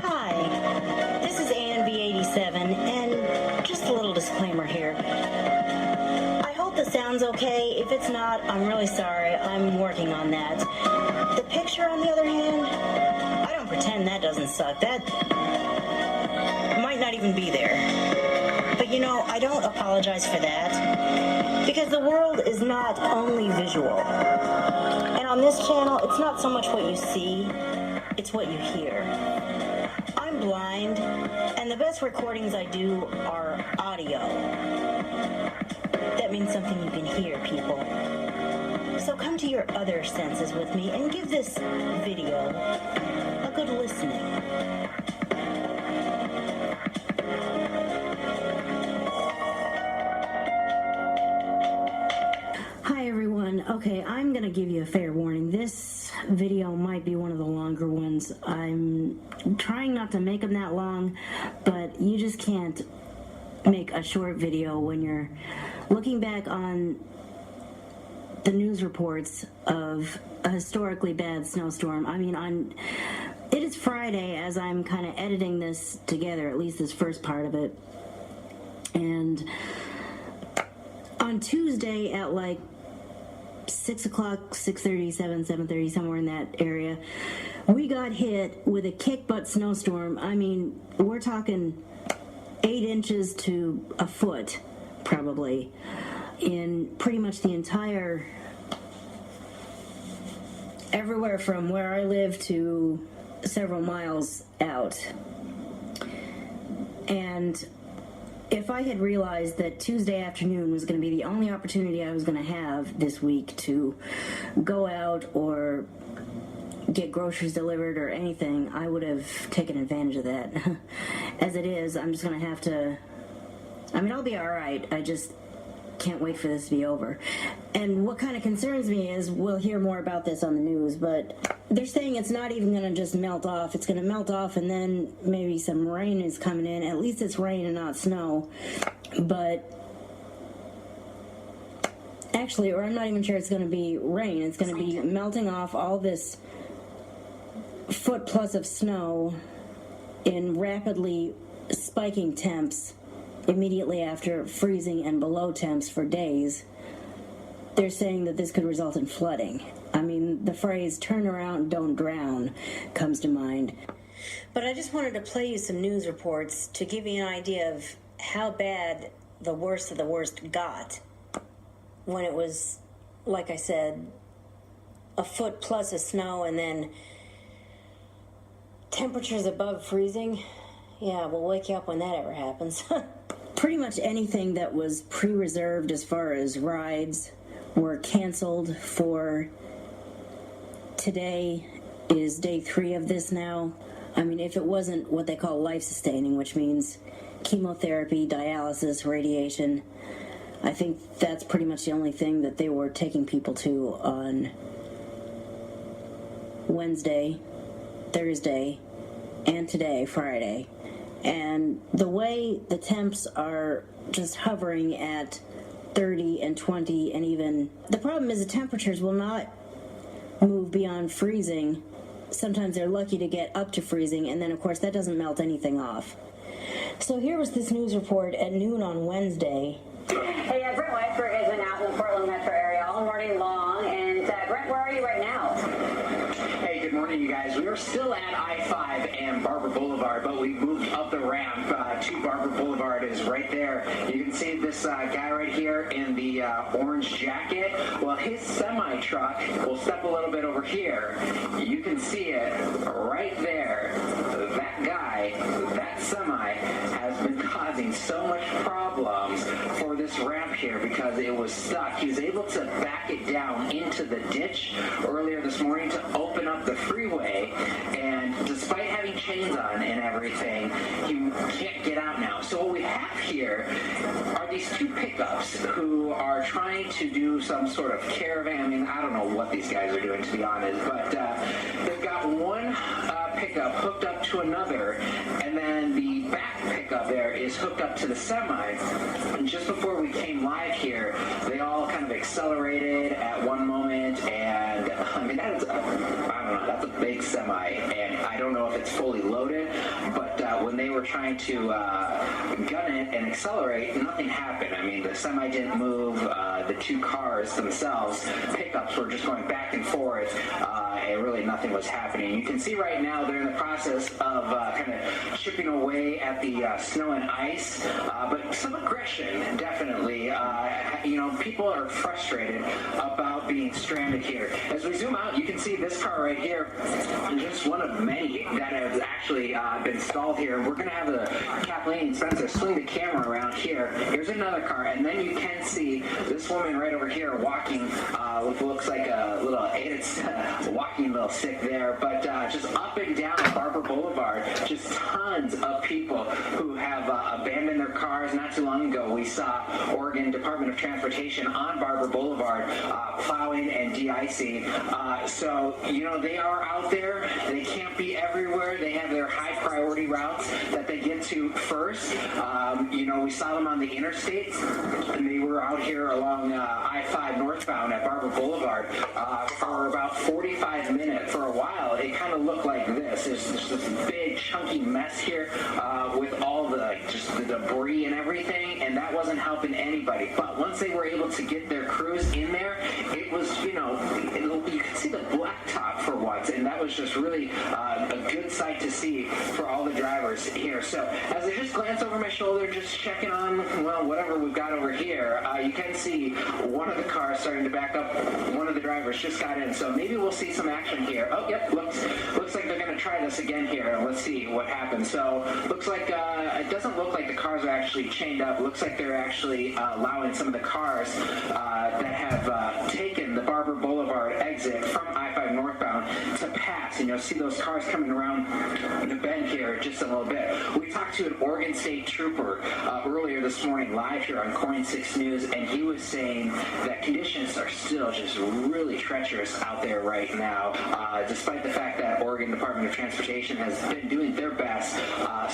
Hi, this is ANV87, and just a little disclaimer here. I hope the sound's okay. If it's not, I'm really sorry. I'm working on that. The picture, on the other hand, I don't pretend that doesn't suck. That might not even be there. But you know, I don't apologize for that, because the world is not only visual. And on this channel, it's not so much what you see, it's what you hear. I'm blind, and the best recordings I do are audio. That means something you can hear, people. So come to your other senses with me and give this video a good listening. Hi everyone. Okay, I'm gonna give you a fair warning. This video might be one of the longer ones. I'm trying not to make them that long, but you just can't make a short video when you're looking back on the news reports of a historically bad snowstorm. I mean, it is Friday as I'm kind of editing this together, at least this first part of it. And on Tuesday at like 6 o'clock, 6:30, 7:30, somewhere in that area, we got hit with a kick-butt snowstorm. I mean, we're talking 8 inches to a foot, probably, in pretty much the entire, everywhere from where I live to several miles out. And if I had realized that Tuesday afternoon was going to be the only opportunity I was going to have this week to go out or get groceries delivered or anything, I would have taken advantage of that. As it is, I'm just going to have to, I mean, I'll be all right. I just can't wait for this to be over. And what kind of concerns me is, we'll hear more about this on the news, but they're saying it's not even going to just melt off. It's going to melt off and then maybe some rain is coming in. At least it's rain and not snow. But actually, or I'm not even sure it's going to be rain. It's going to be melting off all this foot plus of snow in rapidly spiking temps immediately after freezing and below temps for days. They're saying that this could result in flooding. I mean, the phrase "turn around, don't drown" comes to mind. But I just wanted to play you some news reports to give you an idea of how bad the worst of the worst got when it was, like I said, a foot plus of snow and then temperatures above freezing. Yeah, we'll wake you up when that ever happens. Pretty much anything that was pre-reserved as far as rides were canceled for today. Is day 3 of this now. I mean, if it wasn't what they call life-sustaining, which means chemotherapy, dialysis, radiation, I think that's pretty much the only thing that they were taking people to on Wednesday, Thursday, and today, Friday. And the way the temps are just hovering at 30 and 20 and even... The problem is the temperatures will not move beyond freezing. Sometimes they're lucky to get up to freezing, and then, of course, that doesn't melt anything off. So here was this news report at noon on Wednesday. Hey, Brent Weisberg has been out in the Portland metro area all morning long. And, Brent, where are you right now? Hey, good morning, you guys. We are still at I-5 and Barber Boulevard, but we moved up the ramp to Barber Boulevard. Is right there. You can see this guy right here in the orange jacket. Well, his semi-truck will step a little bit over here. You can see it right there. That guy, that semi, has been causing so much problems for this ramp here because it was stuck. He was able to back it down into the ditch earlier this morning to open up the freeway, and despite having chains on and everything, he can't get out now. So what we have here are these 2 pickups who are trying to do some sort of caravan. I mean, I don't know what these guys are doing, to be honest, but they've got one pickup hooked up to another, and then the back pickup there is hooked up to the semi. And just before we came live here, they all kind of accelerated at one moment, and I mean, that is semi, and I don't know if it's fully loaded, but when they were trying to gun it and accelerate, nothing happened. I mean, the semi didn't move, the two cars themselves, pickups were just going back and forth, and really nothing was happening. You can see right now they're in the process of kind of chipping away at the snow and ice, but some aggression, definitely. You know, people are frustrated about being stranded here. As we zoom out, you can see this car right here, just one of many that have actually been stalled here. We're going to have Kathleen and Spencer swing the camera around here. Here's another car, and then you can see this woman right over here walking with what looks like a little walking little stick there, but just up and down Barber Boulevard, just tons of people who have abandoned their cars. Not too long ago, we saw Oregon Department of Transportation on Barber Boulevard plowing and de-icing. So, you know, they are out there. They can't be everywhere. They have their high priority routes that they get to first. You know, we saw them on the interstates, and they were out here along I-5 northbound at Barber Boulevard for about 45 minutes. For a while, it kind of looked like this. There's just this big chunky mess here with all the debris and everything, and that wasn't helping anybody. But once they were able to get their crews in there, it was, you know, you could see the blacktop for once, and that was just really a good sight to see for all the drivers here. So as I just glance over my shoulder, just checking on, well, whatever we've got over here, you can see one of the cars starting to back up. One of the drivers just got in, so maybe we'll see some action here. Oh, yep, looks like they're going to try this again here. Let's see what happens. So looks like it doesn't look like the cars are actually chained up. Looks like they're actually allowing some of the cars that have taken the Barber Boulevard exit from I-5 northbound to pass, and you'll see those cars coming around the bend here just a little bit. We talked to an Oregon State trooper earlier this morning live here on Coin 6 News, and he was saying that conditions are still just really treacherous out there right now, despite the fact that Oregon Department of Transportation has been doing their best.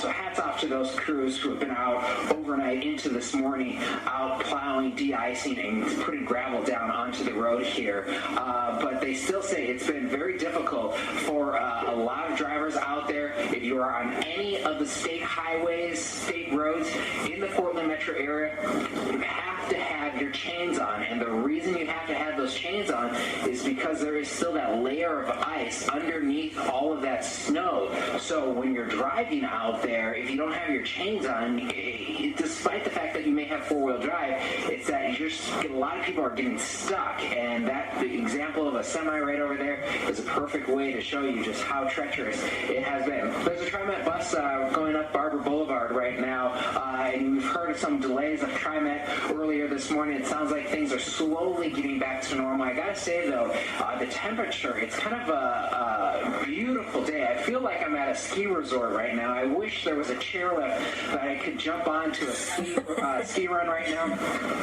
So hats off to those crews who have been out overnight into this morning, out plowing, de-icing, and putting gravel down onto the road here. But they still say it's been very difficult for a lot of drivers out there. If you are on any of the state highways, state roads in the Portland metro area, you have to have your chains on. And the reason you have to have those chains on is because there is still that layer of ice underneath all of that snow. So when you're driving out there, if you don't have your chains on, despite the fact that you may have four-wheel drive, it's that a lot of people are getting stuck. And that example of a semi right over there is a perfect way to show you just how treacherous it has been. There's a TriMet bus going up Barber Boulevard right now, and we've heard of some delays of TriMet earlier this morning. It sounds like things are slowly getting back to normal. I gotta say though, the temperature, it's kind of a beautiful day. I feel like I'm at a ski resort right now. I wish there was a chairlift that I could jump onto a ski run right now,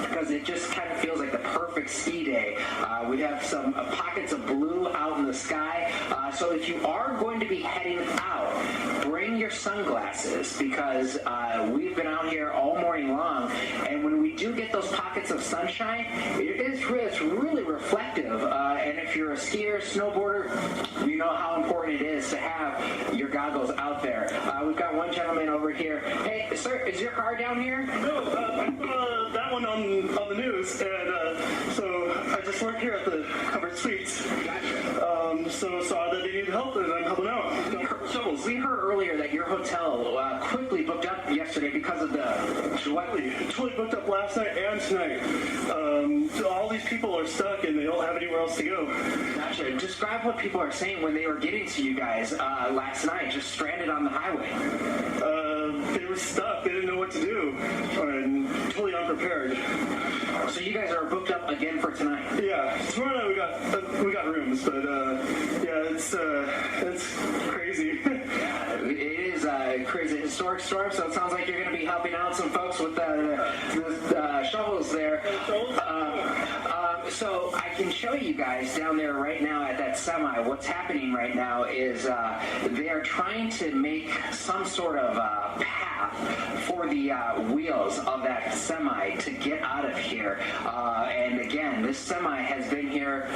because it just kind of feels like the perfect ski day. We have some pockets of blue out in the sky. So if you are going to be heading out, bring your sunglasses, because we've been out here all morning long, and when we do get those pockets of sunshine, it's really reflective. And if you're a skier, snowboarder, you know how important it is to have your goggles out there. We've got one gentleman over here. Hey, sir, is your car down here? No, that one on the news, and so I just work here at the Covered Suites. Gotcha. So saw that they needed help, and I'm helping out. So we heard earlier that your hotel quickly booked up yesterday because of the Totally booked up last night and tonight. So all these people are stuck, and they don't have anywhere else to go. Gotcha. Describe what people are saying when they were getting to you guys last night, just stranded on the highway. They were stuck. They didn't know what to do, and totally unprepared. So you guys are booked up again for tonight? Yeah, tomorrow night we got rooms, but yeah, it's crazy. It is a crazy historic storm, so it sounds like you're going to be helping out some folks with the shovels there. So I can show you guys down there right now at that semi. What's happening right now is they are trying to make some sort of path for the wheels of that semi to get out of here. And again, this semi has been here,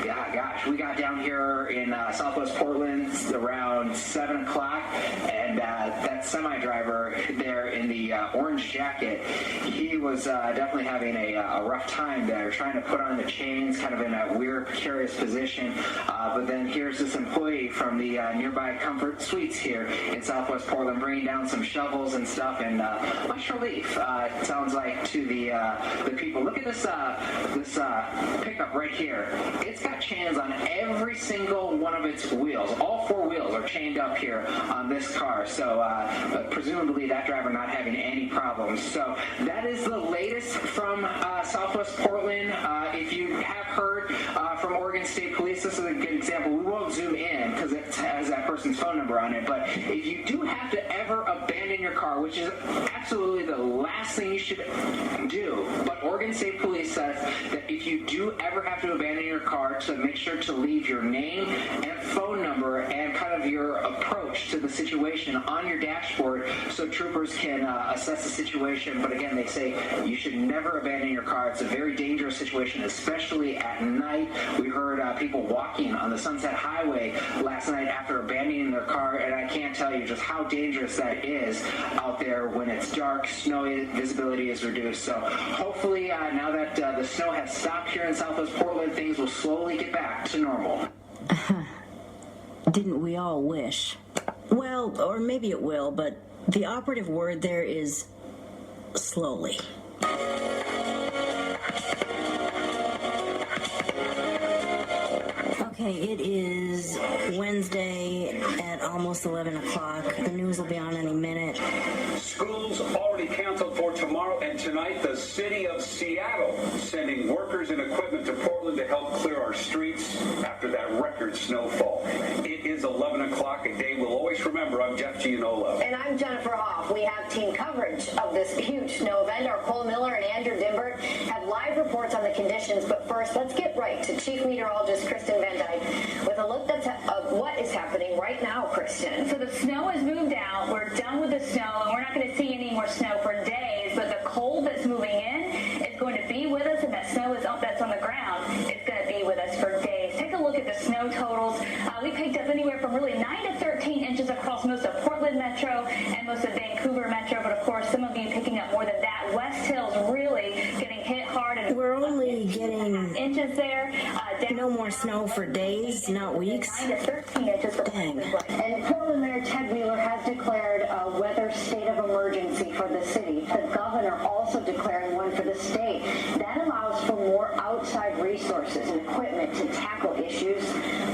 gosh, we got down here in Southwest Portland around 7 o'clock, and that semi driver there in the orange jacket, he was definitely having a rough time there, trying to put on the chains, kind of in a weird, precarious position. But then here's this employee from the nearby Comfort Suites here in Southwest Portland bringing down some shovels and stuff, and much relief, it sounds like, to the people. Look at this pickup right here. It's got chains on every single one of its wheels. All 4 wheels are chained up here on this car, so presumably that driver not having any problems. So that is the latest from Southwest Portland. If you have heard from Oregon State Police, this is a good example. We won't zoom in because it has that person's phone number on it, but if you do have to ever abandon your car, which is absolutely the last thing you should do, but Oregon State Police says that if you do ever have to abandon your car, to make sure to leave your name and phone number and kind of your approach to the situation on your dashboard so troopers can assess the situation. But again, they say you should never abandon your car. It's a very dangerous situation, especially at night. We heard people walking on the Sunset Highway last night after abandoning their car, and I can't tell you just how dangerous that is out there when it's dark, snowy, visibility is reduced. So hopefully now that the snow has stopped here in Southwest Portland, things will slowly get back to normal. Didn't we all wish? Well, or maybe it will, but the operative word there is slowly. Okay, it is Wednesday at almost 11 o'clock. The news will be on any minute. Schools already canceled for tomorrow and tonight. The city of Seattle sending workers and equipment to Portland to help clear our streets after that record snowfall. It is 11 o'clock, a day we'll always remember. I'm Jeff Gianolo. And I'm Jennifer Hoff. We have team coverage of this huge snow event. Our Cole Miller and Andrew Dimbert have live reports on the conditions. But first, let's get right to Chief Meteorologist Kristen Van Dyke with a look of what is happening right now, Kristen. So the snow has moved out. We're done with the snow, and we're not going to see any more snow for days. But the cold that's moving in is going to be with us, and that snow that's on the ground is going to be with us for days. Take a look at the snow totals. We picked up anywhere from really 9 to 13 inches across most of Portland Metro and most of Vancouver Metro. But of course, some of you picking up more than that. West Hill's really getting hit hard, and We're only getting inches there. no more snow for days, not weeks. 9 to 13 inches for Dang. And Portland Mayor Ted Wheeler has declared a weather state of emergency for the city. The governor also declaring one for the state. That allows for more outside resources and equipment to tackle issues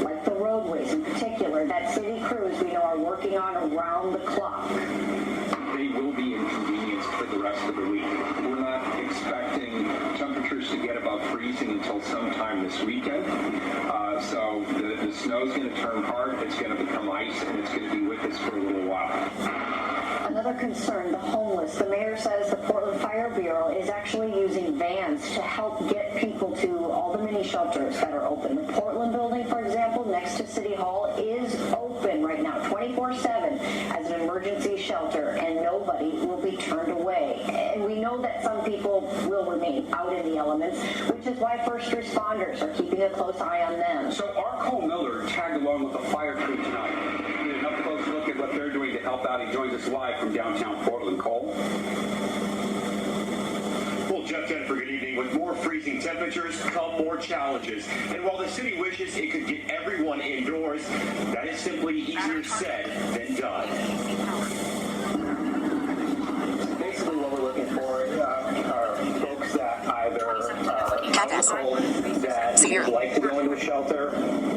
like the roadways in particular that city crews we know are working on around the clock. They will be inconvenienced for the rest of the week. We're not expecting temperatures to get above freezing until sometime this weekend. So the snow's going to turn hard, it's going to become ice, and it's going to be with us for a little while. Another concern, the homeless. The mayor says the Portland Fire Bureau is actually using vans to help get people to all the mini shelters that are open. The Portland building, for example, next to City Hall, is open right now, 24/7 as an emergency shelter, and nobody will be turned away. And we know that some people will remain out in the elements, which is why first responders are keeping a close eye on them. So our Cole Miller tagged along with the fire crew tonight. Get an up-close look at what they're doing to help out. He joins us live from downtown Portland. Cole? Well, Jeff, Jennifer, good evening. With more freezing temperatures come more challenges. And while the city wishes it could get everyone indoors, that is simply easier said than done. Basically what we're looking for are folks that either are cold, that like to go into a shelter,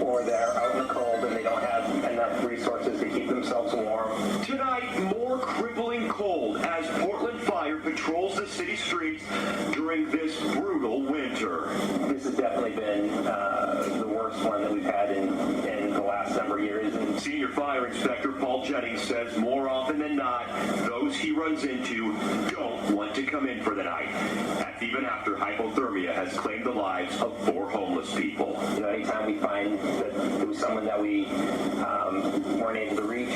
or they're out in the cold and they don't have enough resources to keep themselves warm. Tonight, more crippling cold as Portland Fire patrols the city streets during this brutal winter. This has definitely been the worst one that we've had in the last number of years. And Senior Fire Inspector Paul Jennings says more often than not, those he runs into don't want to come in for the night. At That's even after hypothermia has claimed the lives of 4 homeless people. You know, anytime we find that there was someone that we weren't able to reach,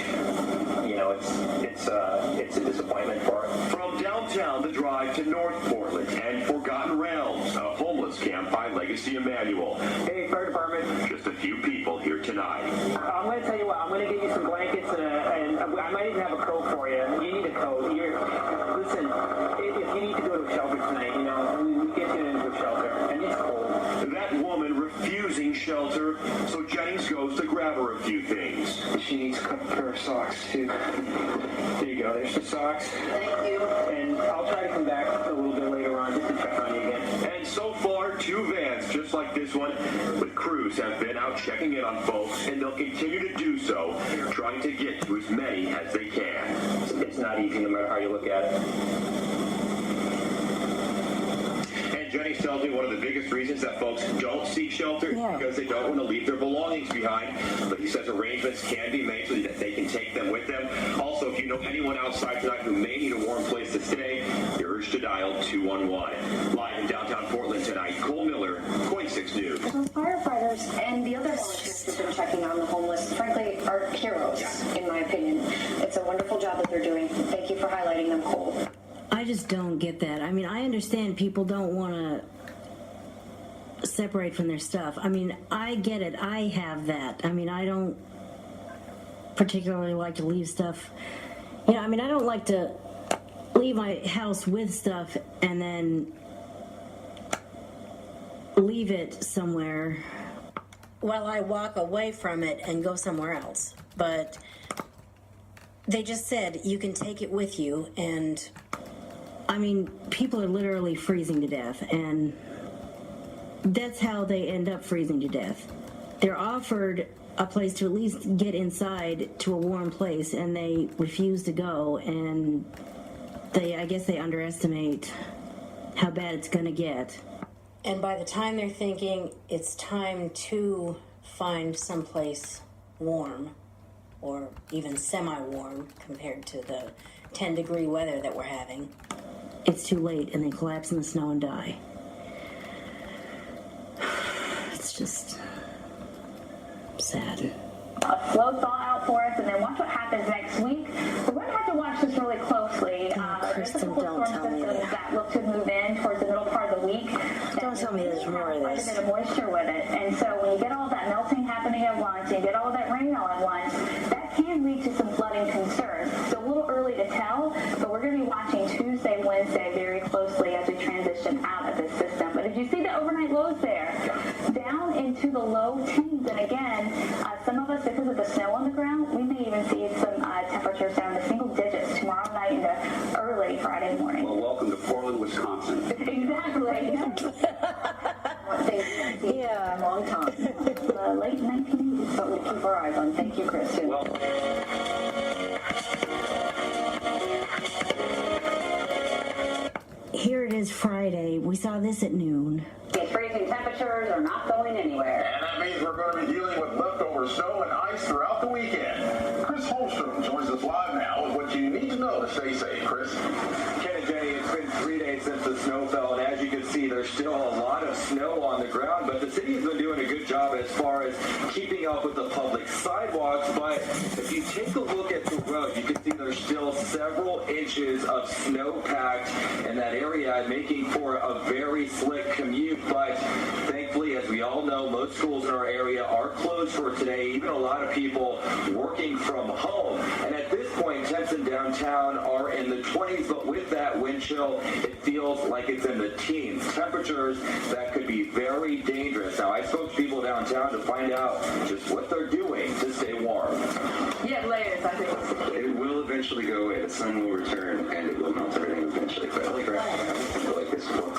you know, it's a disappointment for us. From downtown, the drive to North Portland and Forgotten Realms, a homeless camp by Legacy Emmanuel. Hey, fire department. Just a few people here tonight. I'm going to tell you what, I'm going to give you some blankets and I might even have a coat for you. You need a coat. Listen, if you need to go to a shelter tonight, you know, we get you into a shelter, and it's cold. That woman refusing shelter, so Jennings goes to grab her a few things. She needs a couple pair of socks, too. There you go. There's the socks. Thank you. And I'll try to come back a little bit later on just to check on you again. And so far, 2 vans just like this one, with crews have been out checking in on folks, and they'll continue to do so, trying to get to as many as they can. It's not easy no matter how you look at it. And Jennings tells me one of the biggest reasons that folks don't seek shelter is because they don't want to leave their belongings behind. But he says arrangements can be made so that they can take them with them. Also, if you know anyone outside tonight who may need a warm place to stay, you're urged to dial 211. Live in downtown Portland tonight, Cole Miller, KOIN 6 News. The firefighters and the other volunteers who've been checking on the homeless, frankly, are heroes, in my opinion. It's a wonderful job that they're doing. Thank you for highlighting them, Cole. I just don't get that. I mean, I understand people don't want to separate from their stuff. I mean, I get it. I have that. I mean, I don't particularly like to leave stuff. You know, I mean, I don't like to leave my house with stuff and then leave it somewhere while I walk away from it and go somewhere else. But they just said you can take it with you, and I mean, people are literally freezing to death, and that's how they end up freezing to death. They're offered a place to at least get inside to a warm place, and they refuse to go, and I guess they underestimate how bad it's going to get. And by the time they're thinking it's time to find someplace warm, or even semi-warm compared to the 10-degree weather that we're having, it's too late, and they collapse in the snow and die. It's just sad. A slow thaw out for us, and then watch what happens next week. We're going to have to watch this really closely. Kristen, don't tell me that look to move in towards the middle part of the week. Don't tell me there's more of this. Quite a bit of moisture with it, and so when you get all that melting happening at once, and you get all that rain all at once, that can lead to some flooding concerns. So a little early to tell, but we're going to be watching Tuesday, Wednesday very closely as we transition out of this system. But did you see the overnight lows there? Down into the low teens, and again, some of us, because of the snow on the ground, we may even see some temperatures down to single digits tomorrow night into early Friday morning. Well, welcome to Portland, Wisconsin. Exactly. Yeah, a long time. The late 1980s. Something to keep our eyes on. Thank you, Kristen. Well, Here it is Friday. We saw this at noon. These freezing temperatures are not going anywhere. And that means we're going to be dealing with leftover snow and ice throughout the weekend. Chris Holmstrom joins us live now with what you need to know to stay safe. Chris? Ken and Jenny, it's been 3 days since the snow fell, and as you can see, there's still a lot of snow on the ground, but the city has been doing a good job as far as keeping up with the public sidewalks. But if you take a look at the road, you can see there's still several inches of snow packed in that area, making for a very slick commute. But thankfully, as we all know, most schools in our area are closed for today, even a lot of people working from home. And at this point, temps in downtown are in the 20s, but with that wind chill, it feels like it's in the teens. Temperatures that could be very dangerous. Now, I spoke to people downtown to find out just what they're doing to stay warm. Yeah, layers, I think. It will eventually go away. The sun will return, and it will melt everything eventually. But I feel like this before.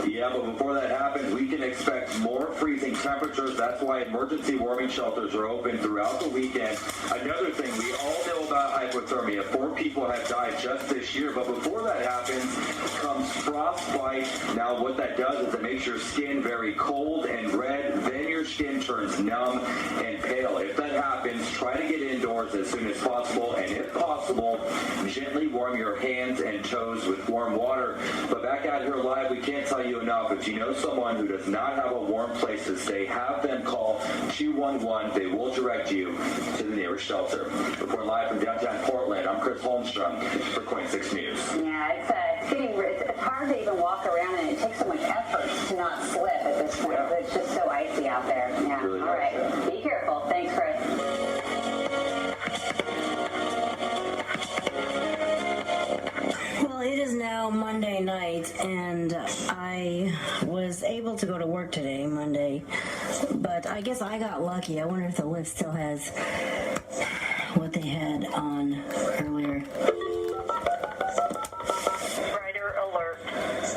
Yeah, but before that happens, we can expect more freezing temperatures. That's why emergency warming shelters are open throughout the weekend. Another thing, we all know about hypothermia. 4 people have died just this year, but before that happens comes frostbite. Now, what that does is it makes your skin very cold and red. Then your skin turns numb and pale. If that happens, try to get indoors as soon as possible, and if possible, gently warm your hands and toes with warm water. But back out here live, we can't tell you enough. If you know someone who does not have a warm place to stay, have them call 211. They will direct you to the nearest shelter. Reporting live from downtown Portland, I'm Chris Holmstrom for Coin 6 News. Yeah, it's hard to even walk around, and it takes so much effort to not slip at this point. Yeah. It's just so icy out there. Yeah. Really All right. Be careful. Thanks, Chris. Well, it is now Monday night, and I was able to go to work today, Monday, but I guess I got lucky. I wonder if the lift still has what they had on earlier. Rider alert.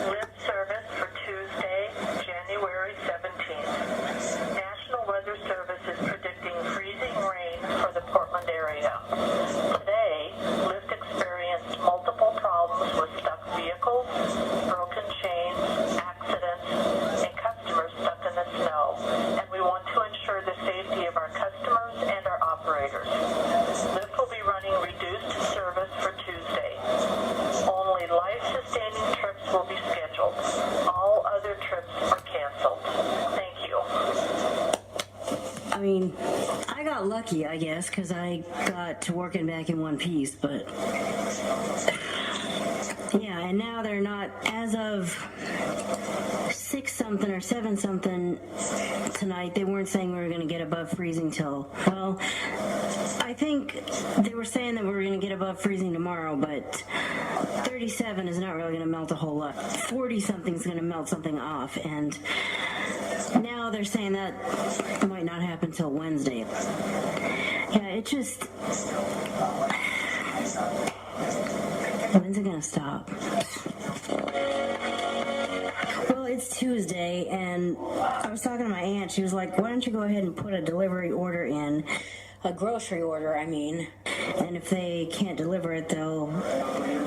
Lift service for Tuesday, January 17th. National Weather Service is predicting freezing rain for the Portland area. Today, Lyft experienced multiple problems with stuck vehicles, broken chains, accidents, and customers stuck in the snow, and we want to ensure the safety of our customers and our operators. Lyft will be running reduced service for Tuesday. Only life-sustaining trips will be scheduled. All other trips are canceled. Thank you. I mean, I got lucky, I guess, because I got to working back in one piece, but yeah, and now they're not, as of 6-something or 7-something tonight, they weren't saying we were going to get above freezing till, well, I think they were saying that we were going to get above freezing tomorrow, but 37 is not really going to melt a whole lot. 40-something is going to melt something off, and now they're saying that might not happen till Wednesday. Yeah, it just... When's it gonna stop? Well, it's Tuesday, and I was talking to my aunt. She was like, why don't you go ahead and put a delivery order in, a grocery order, I mean, and if they can't deliver it, they'll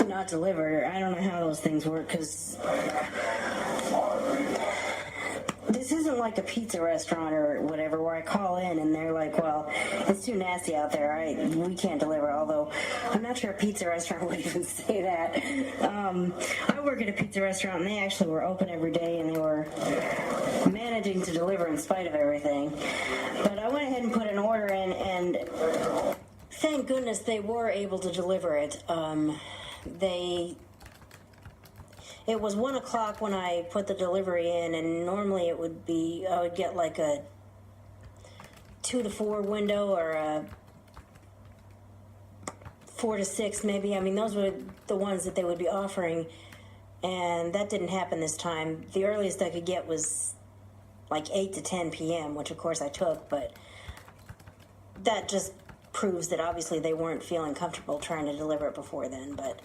not deliver it. I don't know how those things work, because this isn't like a pizza restaurant or whatever where I call in and they're like, well, it's too nasty out there, we can't deliver, although I'm not sure a pizza restaurant would even say that. I work at a pizza restaurant, and they actually were open every day, and they were managing to deliver in spite of everything. But I went ahead and put an order in, and thank goodness they were able to deliver it. It was 1 o'clock when I put the delivery in, and normally it would be, I would get like a 2 to 4 window, or a 4 to 6 maybe. I mean, those were the ones that they would be offering, and that didn't happen this time. The earliest I could get was like 8 to 10 p.m., which of course I took, but that just proves that obviously they weren't feeling comfortable trying to deliver it before then. But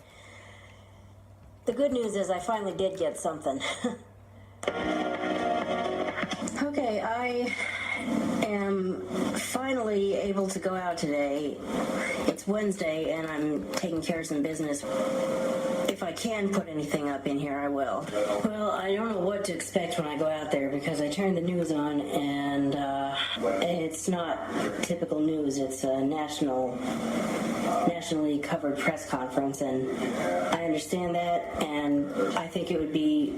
the good news is I finally did get something. Okay, I am finally able to go out today. It's Wednesday, and I'm taking care of some business. If I can put anything up in here, I will. Well, I don't know what to expect when I go out there, because I turned the news on, and it's not typical news. It's a nationally covered press conference, and I understand that, and I think it would be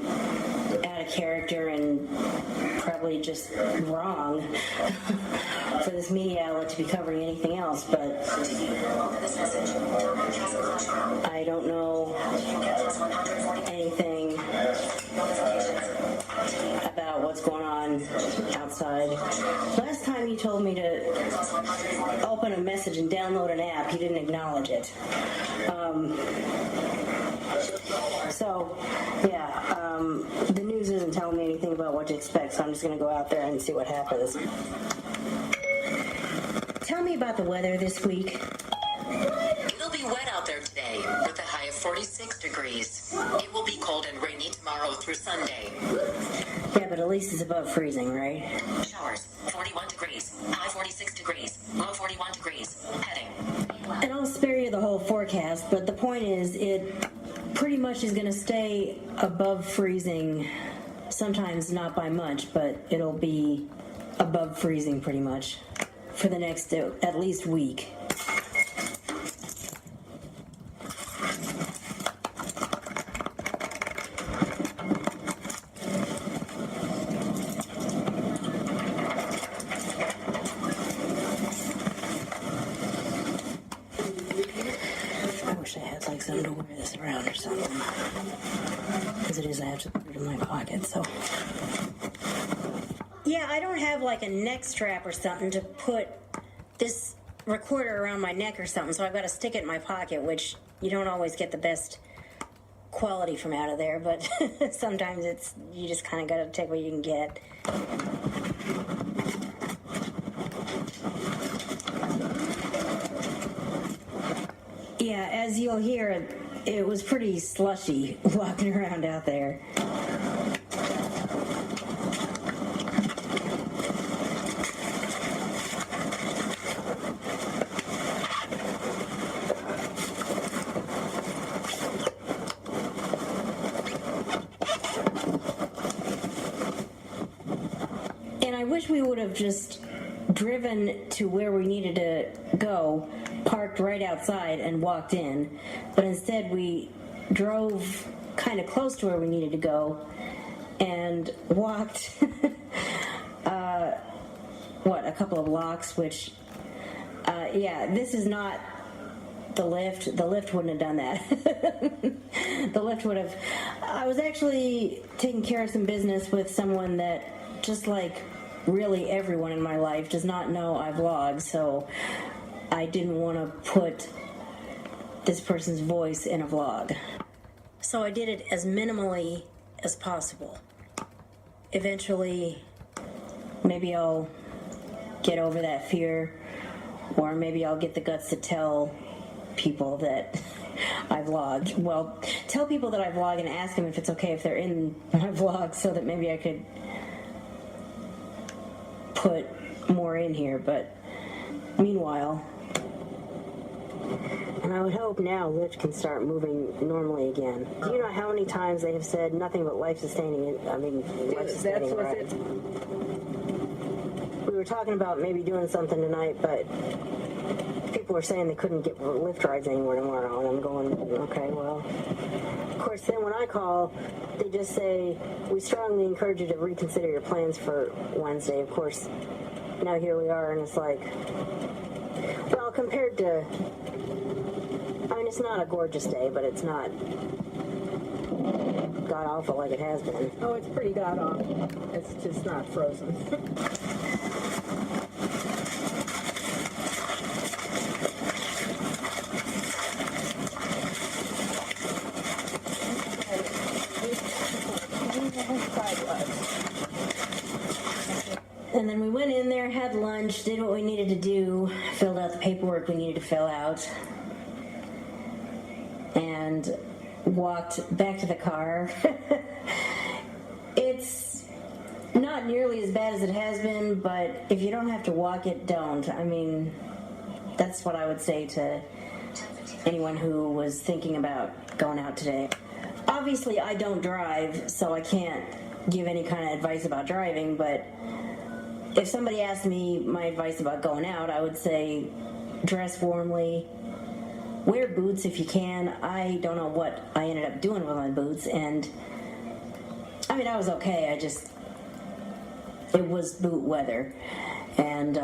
out of character and probably just wrong for this media outlet to be covering anything else, but I don't know anything about what's going on outside. Last time you told me to open a message and download an app, you didn't acknowledge it. So, yeah, the news isn't telling me anything about what to expect, so I'm just going to go out there and see what happens. Tell me about the weather this week. It'll be wet out there today with a high of 46 degrees. It will be cold and rainy tomorrow through Sunday. Yeah, but at least it's above freezing, right? Showers, 41 degrees. High 46 degrees. Low 41 degrees. Heading. And I'll spare you the whole forecast, but the point is it pretty much is going to stay above freezing, sometimes not by much, but it'll be above freezing pretty much for the next at least week. I wish I had like something to wear this around or something. As it is, I have to put it in my pocket, so. Yeah, I don't have like a neck strap or something to put this recorder around my neck or something, so I've got to stick it in my pocket, which you don't always get the best quality from out of there, but sometimes you just kind of got to take what you can get. Yeah, as you'll hear, it was pretty slushy walking around out there. And I wish we would have just driven to where we needed to go, parked right outside and walked in, but instead we drove kind of close to where we needed to go and walked a couple of blocks, which yeah, this is not the lift. The lift wouldn't have done that. The lift would have. I was actually taking care of some business with someone that, just like really everyone in my life, does not know I vlog, so I didn't want to put this person's voice in a vlog. So I did it as minimally as possible. Eventually, maybe I'll get over that fear, or maybe I'll get the guts to tell people that I vlogged. Well, tell people that I vlog and ask them if it's okay if they're in my vlog, so that maybe I could put more in here. But meanwhile, and I would hope now Lyft can start moving normally again. Do you know how many times they have said nothing but life-sustaining? I mean, life-sustaining rides. We were talking about maybe doing something tonight, but people were saying they couldn't get Lyft rides anymore tomorrow, and I'm going, okay, well. Of course, then when I call, they just say, we strongly encourage you to reconsider your plans for Wednesday. Of course, now here we are, and it's like, well, compared to, I mean, it's not a gorgeous day, but it's not god-awful like it has been. Oh, it's pretty god-awful. It's just not frozen. And then we went in there, had lunch, did what we needed to do, filled out the paperwork we needed to fill out, and walked back to the car. It's not nearly as bad as it has been, but if you don't have to walk it, don't. I mean, that's what I would say to anyone who was thinking about going out today. Obviously, I don't drive, so I can't give any kind of advice about driving, but if somebody asked me my advice about going out, I would say dress warmly, wear boots if you can. I don't know what I ended up doing with my boots, and I mean, I was okay. It was boot weather, and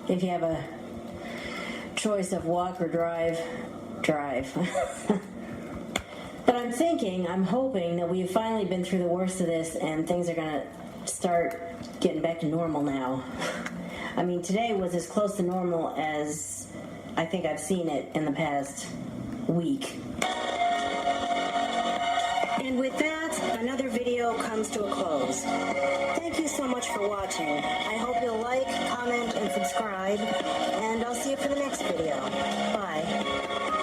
if you have a choice of walk or drive, drive. But I'm hoping that we've finally been through the worst of this and things are going to start getting back to normal now. I mean, today was as close to normal as I think I've seen it in the past week. And with that, another video comes to a close. Thank you so much for watching. I hope you'll like, comment, and subscribe, and I'll see you for the next video. Bye.